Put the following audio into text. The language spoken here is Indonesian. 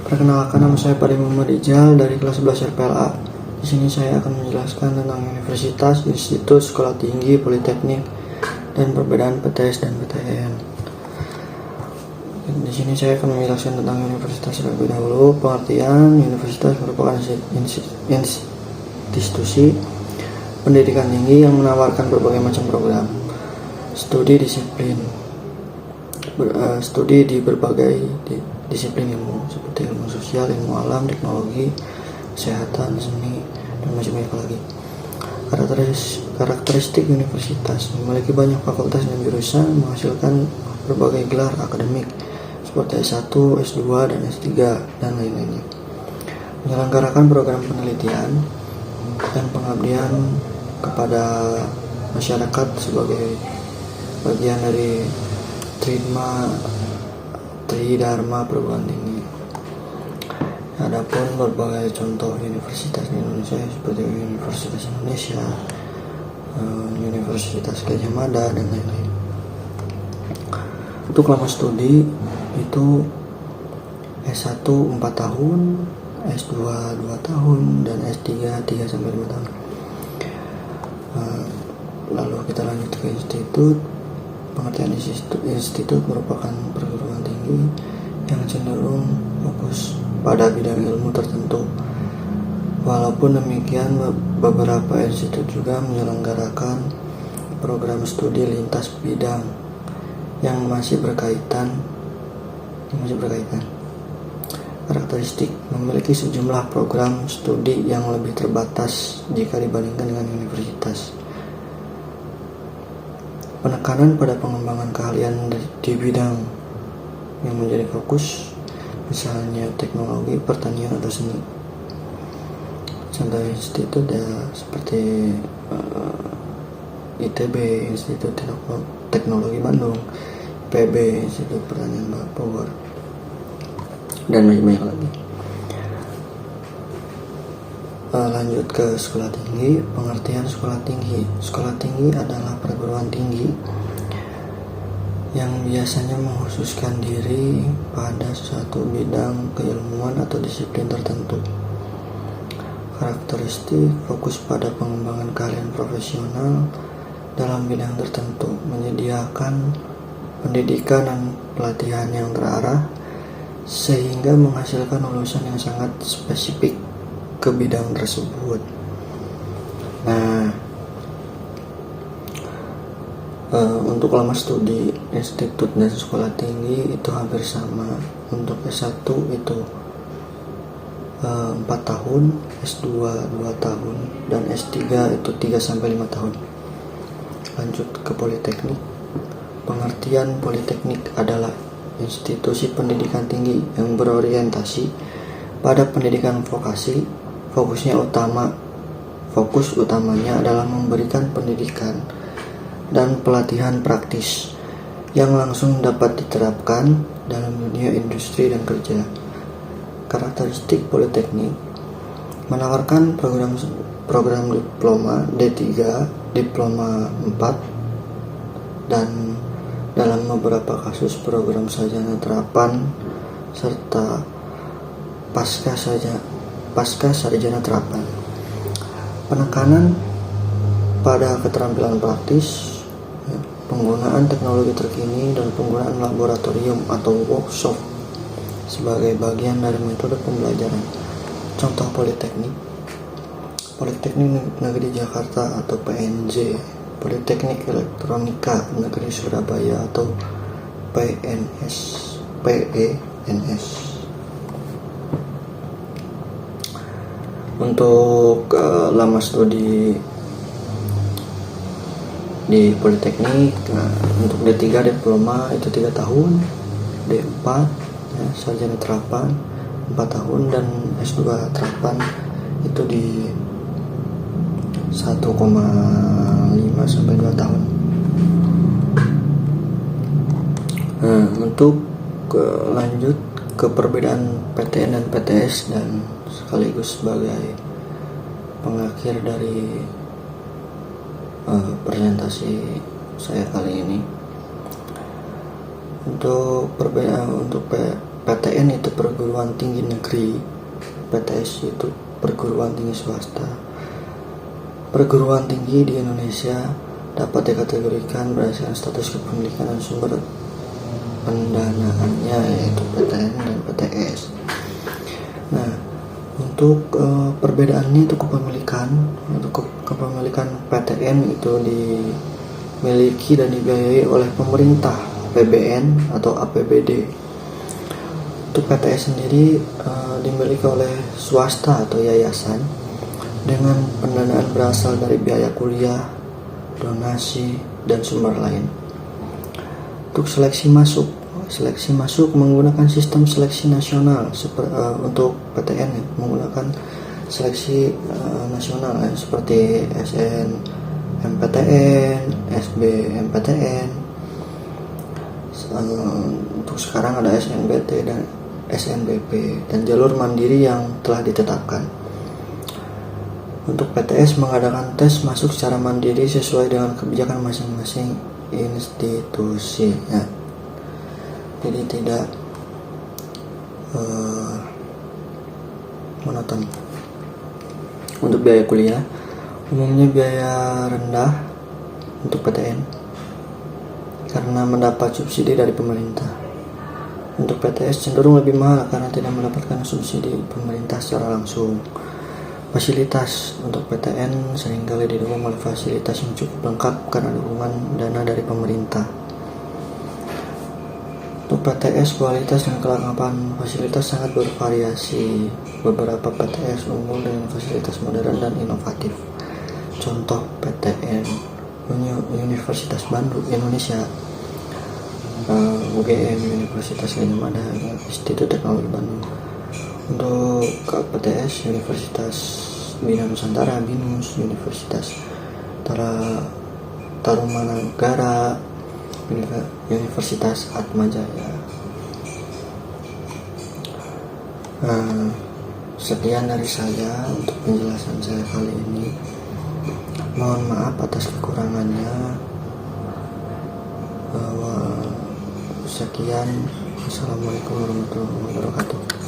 Perkenalkan, nama saya Padi Muhammad Ijal dari kelas 11 RPLA. Di sini saya akan menjelaskan tentang universitas, institut, sekolah tinggi, politeknik, dan perbedaan PTS dan PTN. Di sini saya akan menjelaskan tentang universitas terlebih dahulu. Pengertian: universitas merupakan institusi pendidikan tinggi yang menawarkan berbagai macam program studi di berbagai disiplin ilmu seperti ilmu sosial, ilmu alam, teknologi, kesehatan, seni, dan macam-macam lagi. Karakteristik universitas: memiliki banyak fakultas dan jurusan, menghasilkan berbagai gelar akademik seperti S1, S2, dan S3, dan lain-lainnya. Menyelenggarakan program penelitian dan pengabdian kepada masyarakat sebagai bagian dari Tridharma perguruan tinggi. Adapun berbagai contoh universitas di Indonesia seperti Universitas Indonesia, Universitas Gadjah Mada, dan lain-lain. Untuk lama studi itu S1 4 tahun, S2 2 tahun, dan S3 3-5 tahun. Lalu kita lanjut ke institut. Pengertian institut merupakan perguruan tinggi yang cenderung fokus pada bidang ilmu tertentu. Walaupun demikian, beberapa institut juga menyelenggarakan program studi lintas bidang yang masih berkaitan. Karakteristik: memiliki sejumlah program studi yang lebih terbatas jika dibandingkan dengan universitas. Penekanan pada pengembangan keahlian di bidang yang menjadi fokus, misalnya teknologi, pertanian, atau seni. Contoh institut ya seperti ITB, Institut Teknologi Bandung, IPB, Institut Pertanian Bogor, dan banyak lagi. Lanjut ke sekolah tinggi. Pengertian sekolah tinggi: sekolah tinggi adalah perguruan tinggi yang biasanya mengkhususkan diri pada suatu bidang keilmuan atau disiplin tertentu. Karakteristik: fokus pada pengembangan keahlian profesional dalam bidang tertentu, menyediakan pendidikan dan pelatihan yang terarah sehingga menghasilkan lulusan yang sangat spesifik ke bidang tersebut. Nah, untuk lama studi institut dan sekolah tinggi itu hampir sama. Untuk S1 itu 4 tahun, S2 2 tahun, dan S3 itu 3-5 tahun. Lanjut ke politeknik. Pengertian politeknik adalah institusi pendidikan tinggi yang berorientasi pada pendidikan vokasi. Fokus utamanya adalah memberikan pendidikan dan pelatihan praktis yang langsung dapat diterapkan dalam dunia industri dan kerja. Karakteristik politeknik: menawarkan program diploma D3, diploma 4, dan dalam beberapa kasus program sarjana terapan serta pasca sarjana terapan. Penekanan pada keterampilan praktis, penggunaan teknologi terkini, dan penggunaan laboratorium atau workshop sebagai bagian dari metode pembelajaran. Contoh Politeknik Negeri Jakarta atau PNJ, Politeknik Elektronika Negeri Surabaya atau PENS. Untuk lama studi di politeknik, untuk D3 diploma itu 3 tahun, D4 ya, sarjana terapan 4 tahun, dan S2 terapan itu di 1,5-2 tahun. Nah, untuk lanjut ke perbedaan PTN dan PTS, dan sekaligus sebagai pengakhir dari presentasi saya kali ini. Untuk perbedaan untuk PTN PTN itu perguruan tinggi negeri, PTS itu perguruan tinggi swasta. Perguruan tinggi di Indonesia dapat dikategorikan berdasarkan status kepemilikan dan sumber pendanaannya, yaitu PTN dan PTS. Nah, untuk perbedaannya itu kepemilikan. Untuk kepemilikan PTN itu dimiliki dan dibiayai oleh pemerintah, APBN atau APBD. Untuk PTS sendiri dimiliki oleh swasta atau yayasan dengan pendanaan berasal dari biaya kuliah, donasi, dan sumber lain. Untuk seleksi masuk menggunakan sistem seleksi nasional. Untuk PTN menggunakan seleksi nasional seperti SNMPTN, SBMPTN. Untuk sekarang ada SNBT dan SNBP dan jalur mandiri yang telah ditetapkan. Untuk PTS mengadakan tes masuk secara mandiri sesuai dengan kebijakan masing-masing institusi. Ya. Jadi tidak monoton. Untuk biaya kuliah, umumnya biaya rendah untuk PTN karena mendapat subsidi dari pemerintah. Untuk PTS cenderung lebih mahal karena tidak mendapatkan subsidi pemerintah secara langsung. Fasilitas untuk PTN seringkali didukung oleh fasilitas yang cukup lengkap karena dukungan dana dari pemerintah. Untuk PTS, kualitas dan kelengkapan fasilitas sangat bervariasi. Beberapa PTS unggul dengan fasilitas modern dan inovatif. Contoh PTN Universitas Bandung Indonesia, UGM, Universitas Gadjah Mada, Institut Teknologi Bandung. Untuk PTS, Universitas Bina Nusantara, BINUS, Universitas Tarumanagara, Universitas Atmajaya. Sekian dari saya untuk penjelasan saya kali ini. Mohon maaf atas kekurangannya. Sekian. Wassalamualaikum warahmatullahi wabarakatuh.